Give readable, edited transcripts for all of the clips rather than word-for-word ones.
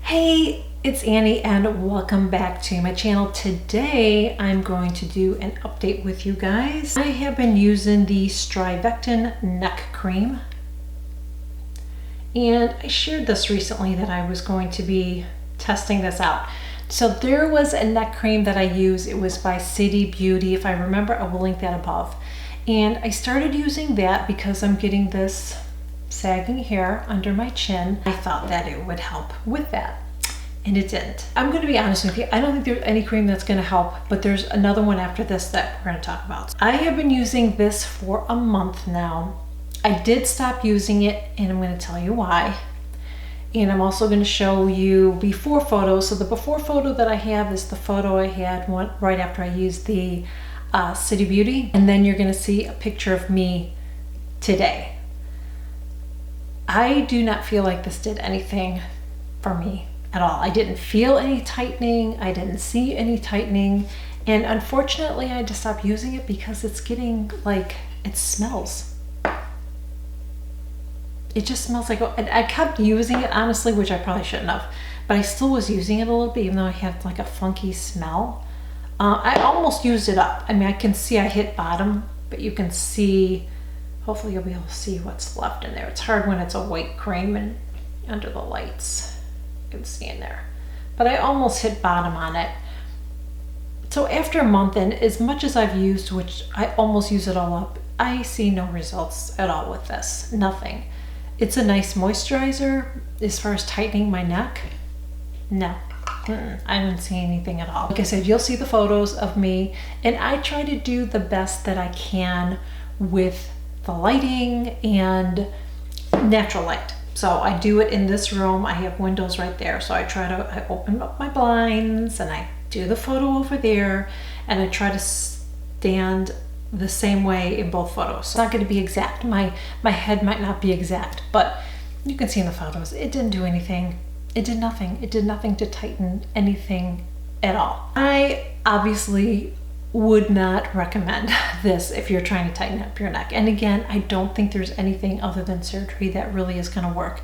Hey, it's Annie and welcome back to my channel. Today I'm going to do an update with you guys. I have been using the Strivectin neck cream and I shared this recently that I was going to be testing this out. So there was a neck cream that I used. It was by City Beauty. If I remember, I will link that above. And I started using that because I'm getting this sagging hair under my chin. I thought that it would help with that, and it didn't. I'm going to be honest with you, I don't think there's any cream that's going to help, but there's another one after this that we're going to talk about. I have been using this for a month now. I did stop using it, and I'm going to tell you why. And I'm also going to show you before photos. So the before photo that I have is the photo I had right after I used the City Beauty, and then you're going to see a picture of me today. I do not feel like this did anything for me at all. I didn't feel any tightening. I didn't see any tightening. And unfortunately, I had to stop using it because it's getting like, it smells. It just smells like, and I kept using it honestly, which I probably shouldn't have, but I still was using it a little bit, even though I had like a funky smell. I almost used it up. I mean, I can see I hit bottom, but you can see, hopefully you'll be able to see what's left in there. It's hard when it's a white cream and under the lights, you can see in there. But I almost hit bottom on it. So after a month, and as much as I've used, which I almost use it all up, I see no results at all with this, nothing. It's a nice moisturizer. As far as tightening my neck, no. I didn't see anything at all. Like I said, you'll see the photos of me, and I try to do the best that I can with the lighting and natural light. So I do it in this room. I have windows right there. So I open up my blinds and I do the photo over there, and I try to stand the same way in both photos. It's not going to be exact. My head might not be exact, but you can see in the photos, it didn't do anything. It did nothing. It did nothing to tighten anything at all. I obviously would not recommend this if you're trying to tighten up your neck. And again, I don't think there's anything other than surgery that really is going to work.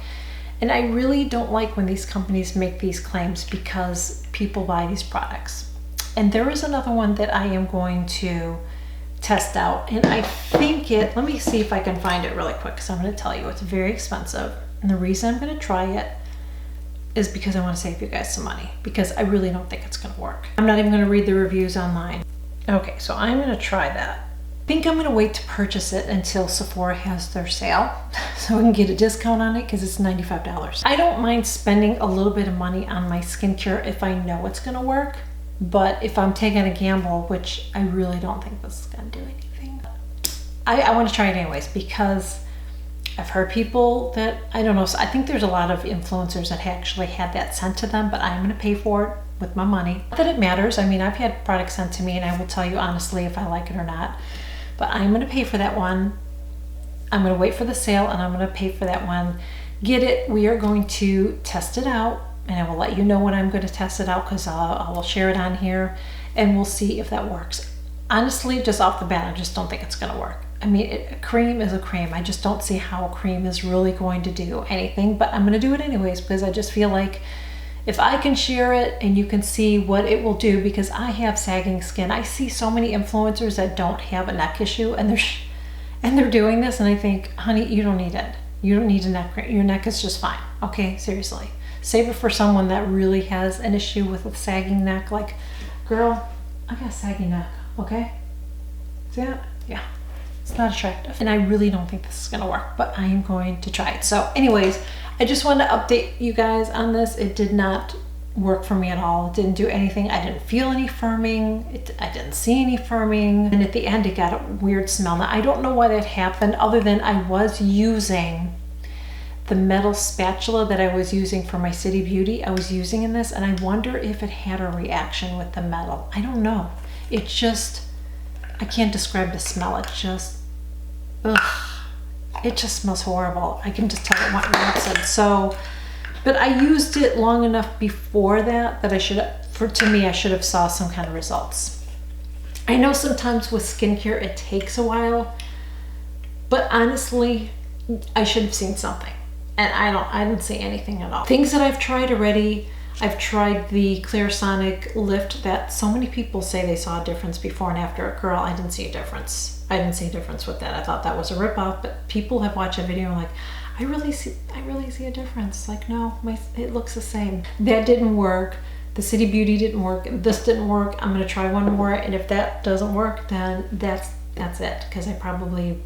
And I really don't like when these companies make these claims because people buy these products. And there is another one that I am going to test out, and I think let me see if I can find it really quick, because I'm going to tell you it's very expensive. And the reason I'm going to try it is because I want to save you guys some money, because I really don't think it's going to work. I'm not even going to read the reviews online. Okay, so I'm going to try that. I think I'm going to wait to purchase it until Sephora has their sale so I can get a discount on it, because it's $95. I don't mind spending a little bit of money on my skincare if I know it's going to work, but if I'm taking a gamble, which I really don't think this is going to do anything, I want to try it anyways, because I've heard people that, I don't know, so I think there's a lot of influencers that actually had that sent to them, but I'm going to pay for it with my money. Not that it matters. I mean, I've had products sent to me, and I will tell you honestly if I like it or not, but I'm going to pay for that one. I'm going to wait for the sale, and I'm going to pay for that one. Get it. We are going to test it out, and I will let you know when I'm going to test it out, because I will share it on here, and we'll see if that works. Honestly, just off the bat, I just don't think it's going to work. I mean, a cream is a cream. I just don't see how a cream is really going to do anything, but I'm going to do it anyways, because I just feel like if I can share it and you can see what it will do, because I have sagging skin. I see so many influencers that don't have a neck issue, and they're doing this, and I think, honey, you don't need it. You don't need a neck cream. Your neck is just fine. Okay, seriously. Save it for someone that really has an issue with a sagging neck. Like, girl, I got a sagging neck, okay? See that? Yeah. It's not attractive, and I really don't think this is going to work, but I am going to try it. So anyways, I just wanted to update you guys on this. It did not work for me at all. It didn't do anything. I didn't feel any firming. I didn't see any firming. And at the end, it got a weird smell. Now, I don't know why that happened, other than I was using the metal spatula that I was using for my City Beauty. I was using in this, and I wonder if it had a reaction with the metal. I don't know. It just, I can't describe the smell. It just, it just smells horrible. I can just tell it went rancid. So, but I used it long enough before that I should have, to me, I should have saw some kind of results. I know sometimes with skincare it takes a while, but honestly, I should have seen something. and I didn't see anything at all. Things that I've tried already, I've tried the Clarisonic lift that so many people say they saw a difference before and after. Girl, I didn't see a difference. I didn't see a difference with that. I thought that was a ripoff, but people have watched a video and like, I really see a difference. Like, no, it looks the same. That didn't work. The City Beauty didn't work. This didn't work. I'm gonna try one more, and if that doesn't work, then that's it. Because I probably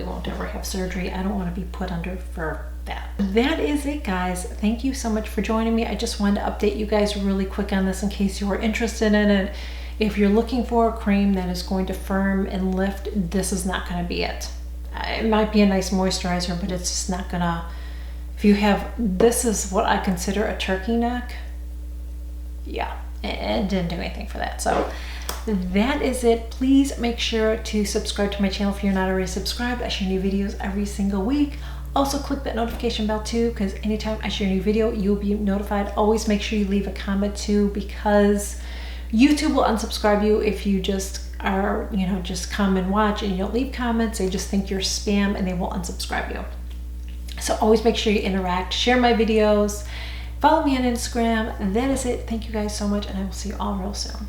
won't ever have surgery. I don't want to be put under for that. That is it, guys. Thank you so much for joining me. I just wanted to update you guys really quick on this in case you were interested in it. If you're looking for a cream that is going to firm and lift, this is not going to be it. It might be a nice moisturizer, but it's just not gonna. If you have, this is what I consider a turkey neck. Yeah, it didn't do anything for that. So that is it. Please make sure to subscribe to my channel if you're not already subscribed. I share new videos every single week. Also click that notification bell too, because anytime I share a new video, you'll be notified. Always make sure you leave a comment too, because YouTube will unsubscribe you if you just are, just come and watch and you don't leave comments. They just think you're spam and they will unsubscribe you. So always make sure you interact, share my videos, follow me on Instagram. That is it. Thank you guys so much, and I will see you all real soon.